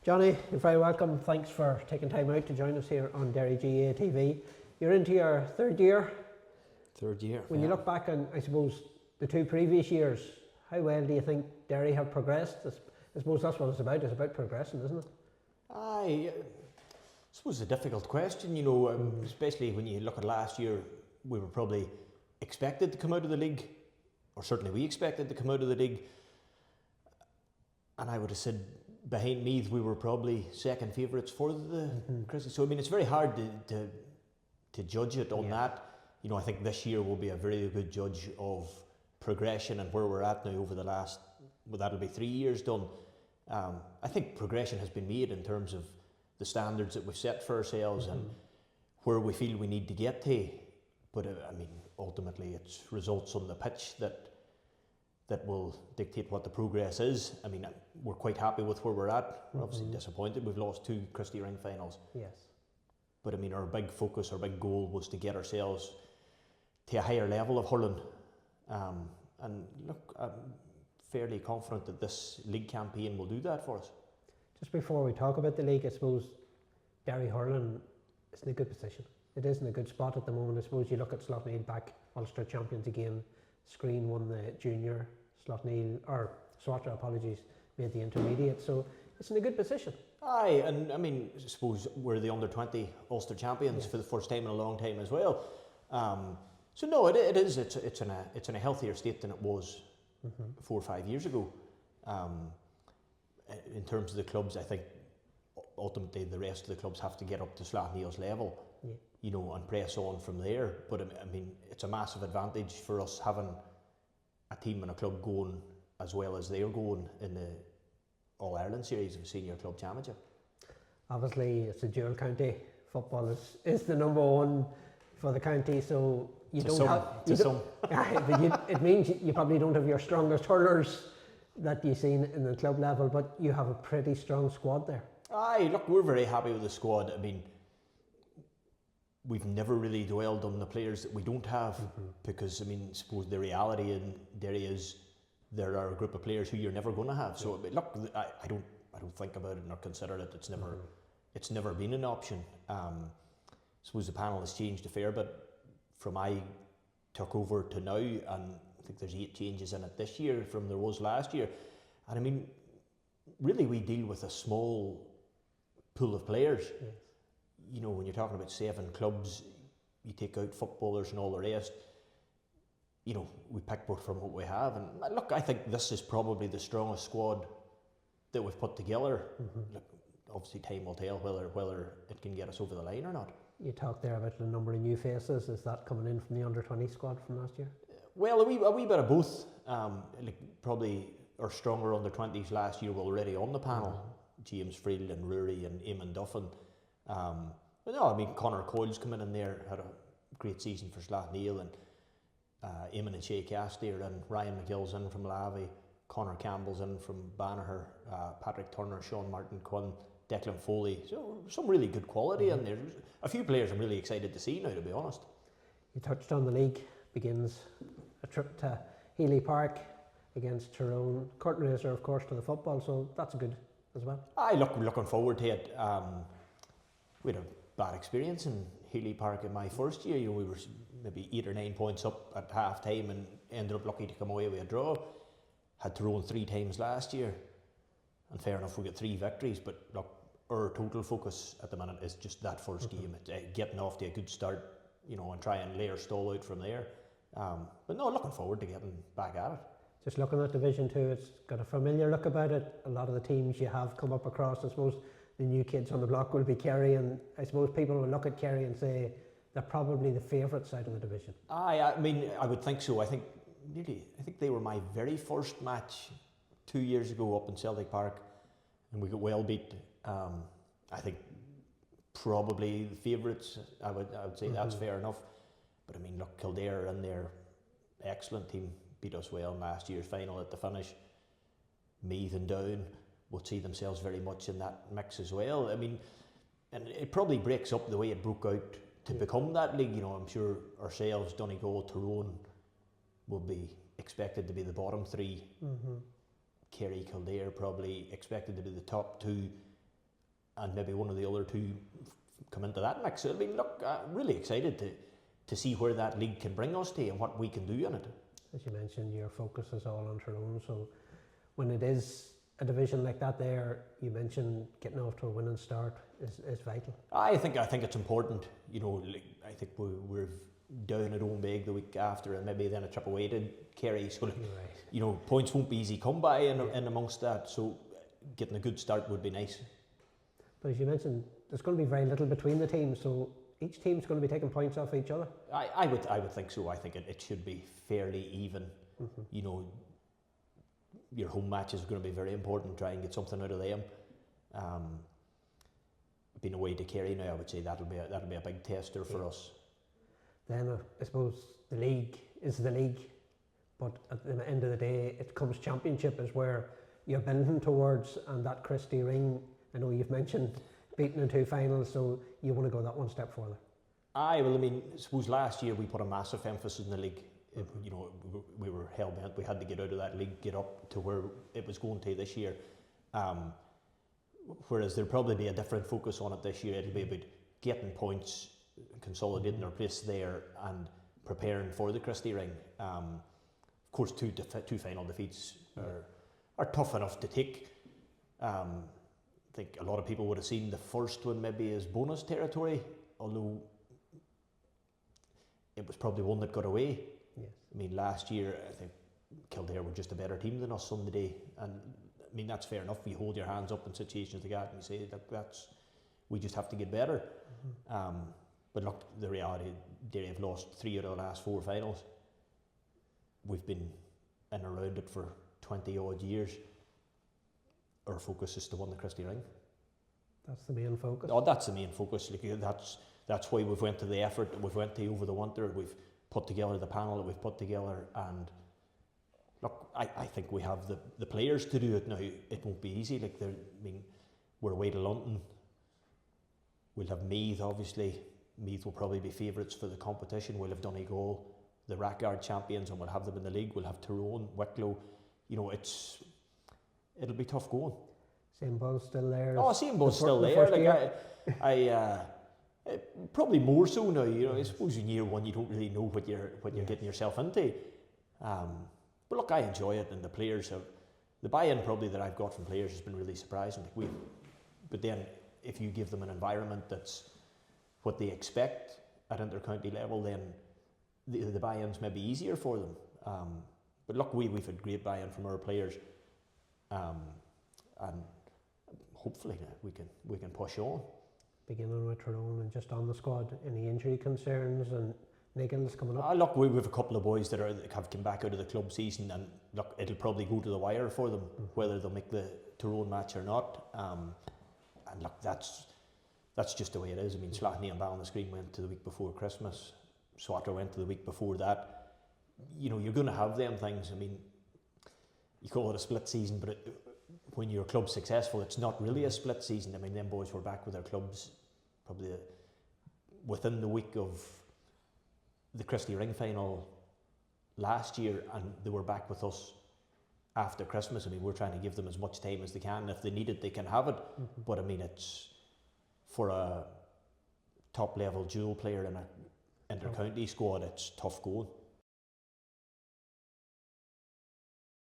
Johnny, you're very welcome. Thanks for taking time out to join us here on Derry GAA TV. You're into your third year. Third year. When you look back on, I suppose, the two previous years, how well do you think Derry have progressed? I suppose that's what it's about progressing, isn't it? I suppose it's a difficult question, especially when you look at last year. We were probably expected to come out of the league, or certainly we expected to come out of the league, and I would have said behind Meath we were probably second favourites for the Christy. So I mean, it's very hard to judge it on that. I think this year will be a very good judge of progression and where we're at now over the last, that'll be 3 years done. I think progression has been made in terms of the standards that we've set for ourselves and where we feel we need to get to. But I mean, ultimately it's results on the pitch that will dictate what the progress is. I mean, we're quite happy with where we're at. We're obviously disappointed. We've lost 2 Christy Ring finals. Yes. But I mean, our big focus, our big goal was to get ourselves to a higher level of hurling. And look, I'm fairly confident that this league campaign will do that for us. Just before we talk about the league, I suppose Derry hurling is in a good position. It is in a good spot at the moment. I suppose you look at Slaughtneil back, Ulster champions again. Screen won the junior, Swatter, made the intermediate. So it's in a good position. Aye, and I mean, I suppose we're the under-20 Ulster champions for the first time in a long time as well. So no, it is. It's in a healthier state than it was 4 or 5 years ago. In terms of the clubs, I think ultimately the rest of the clubs have to get up to Slaughtneil's level, and press on from there. But I mean, it's a massive advantage for us having a team and a club going as well as they're going in the All-Ireland series of Senior Club Championship. Obviously, it's a dual county. Football is the number one for the county, so you don't have. It means you probably don't have your strongest hurlers that you've seen in the club level, but you have a pretty strong squad there. Aye, look, we're very happy with the squad. I mean, we've never really dwelled on the players that we don't have, because I mean, I suppose the reality in Derry is there are a group of players who you're never going to have. So look, I don't think about it nor consider it. It's never been an option. I suppose the panel has changed a fair bit from I took over to now, and I think there's 8 changes in it this year from there was last year. And I mean, really we deal with a small pool of players. Yes. When you're talking about 7 clubs, you take out footballers and all the rest, we pick from what we have. And look, I think this is probably the strongest squad that we've put together. Look, obviously time will tell whether it can get us over the line or not. You talked there about the number of new faces. Is that coming in from the under-20 squad from last year? Well, a wee bit of both. Probably our stronger under-20s last year were already on the panel. James Friel and Rory and Eamon Duffin. But no, I mean, Conor Coyle's coming in there, had a great season for Slaughtneil, and Eamon and Shay Castier, and Ryan McGill's in from Lavey, Conor Campbell's in from Banagher, Patrick Turner, Sean Martin Quinn, Declan Foley. So some really good quality in there. A few players I'm really excited to see now, to be honest. You touched on the league. Begins a trip to Healy Park against Tyrone. Curtain raiser, of course, to the football, so that's good as well. Looking forward to it. We had a bad experience in Healy Park in my first year. We were maybe 8 or 9 points up at half time and ended up lucky to come away with a draw. Had Tyrone 3 times last year, and fair enough, we got 3 victories, but look, our total focus at the minute is just that first game, getting off to a good start, and try and lay our stall out from there. But no, looking forward to getting back at it. Just looking at Division 2, it's got a familiar look about it. A lot of the teams you have come up across, I suppose the new kids on the block will be Kerry, and I suppose people will look at Kerry and say they're probably the favourite side of the division. I mean, I would think so. I think they were my very first match 2 years ago up in Celtic Park, and we got well beat. I think probably the favourites. I would say that's fair enough. But I mean, look, Kildare and their excellent team beat us well in last year's final at the finish. Meath and Down would see themselves very much in that mix as well. I mean, and it probably breaks up the way it broke out to become that league. I'm sure ourselves, Donegal, Tyrone will be expected to be the bottom 3. Kerry, Kildare probably expected to be the top 2, and maybe one of the other two come into that mix. So, I mean, look, really excited to see where that league can bring us to and what we can do in it. As you mentioned, your focus is all on Tyrone, so when it is a division like that there, you mentioned getting off to a winning start is vital. I think it's important. You know, I think we're down at home big the week after, and maybe then a trip away to Kerry. So, Right. you know, points won't be easy come by in amongst that. So, getting a good start would be nice. But as you mentioned, there's going to be very little between the teams, so each team's going to be taking points off each other. I would think so. I think it should be fairly even. You know, your home matches are going to be very important. Try and get something out of them. Being away to Kerry now, I would say that'll be a big tester for us. Then I suppose the league is the league, but at the end of the day, it comes championship is where you're building towards, and that Christy Ring, I know you've mentioned beating in 2 finals, so you want to go that one step further. Well, I mean, I suppose last year we put a massive emphasis in the league. You know, we were hell bent. We had to get out of that league, get up to where it was going to this year. Whereas there'll probably be a different focus on it this year. It'll be about getting points, consolidating our place there, and preparing for the Christy Ring. Of course, two final defeats are tough enough to take. I think a lot of people would have seen the first one maybe as bonus territory, although it was probably one that got away. Yes. I mean, last year I think Kildare were just a better team than us on the day, and I mean that's fair enough. You hold your hands up in situations like that and you say that's we just have to get better. But look, the reality, Derry have lost 3 out of the last 4 finals. We've been in and around it for 20 odd years. Our focus is to win the Christy Ring. That's the main focus. Oh, that's the main focus. Like, that's why we've went to the effort that we've went to over the winter. We've put together the panel that we've put together, and look, I think we have the players to do it now. It won't be easy. Like, I mean, we're away to London. We'll have Meath, obviously. Meath will probably be favourites for the competition. We'll have DerryGAA, the Rackard champions, and we'll have them in the league. We'll have Tyrone, Wicklow. You know, it'll be tough going. Same buzz still there. Oh, same buzz still there. Like I probably more so now. You know, I suppose in year one you don't really know what you're getting yourself into. But look, I enjoy it, and the players have the buy-in probably that I've got from players has been really surprising. But then if you give them an environment that's what they expect at inter-county level, then the buy-in's maybe easier for them. But look, we've had great buy-in from our players, and hopefully we can push on. Beginning with Tyrone and just on the squad, any injury concerns and niggles coming up? Look, we have a couple of boys that have come back out of the club season, and look, it'll probably go to the wire for them, whether they'll make the Tyrone match or not. And look, that's just the way it is. I mean, Slaughtney and Ballinascreen went to the week before Christmas. Swatter went to the week before that. You know, you're going to have them things. I mean, you call it a split season, but when you're club successful, it's not really a split season. I mean, them boys were back with their clubs probably within the week of the Christy Ring final last year, and they were back with us after Christmas. I mean, we're trying to give them as much time as they can. If they need it, they can have it. But I mean, it's for a top level dual player in an inter-county squad, it's tough going.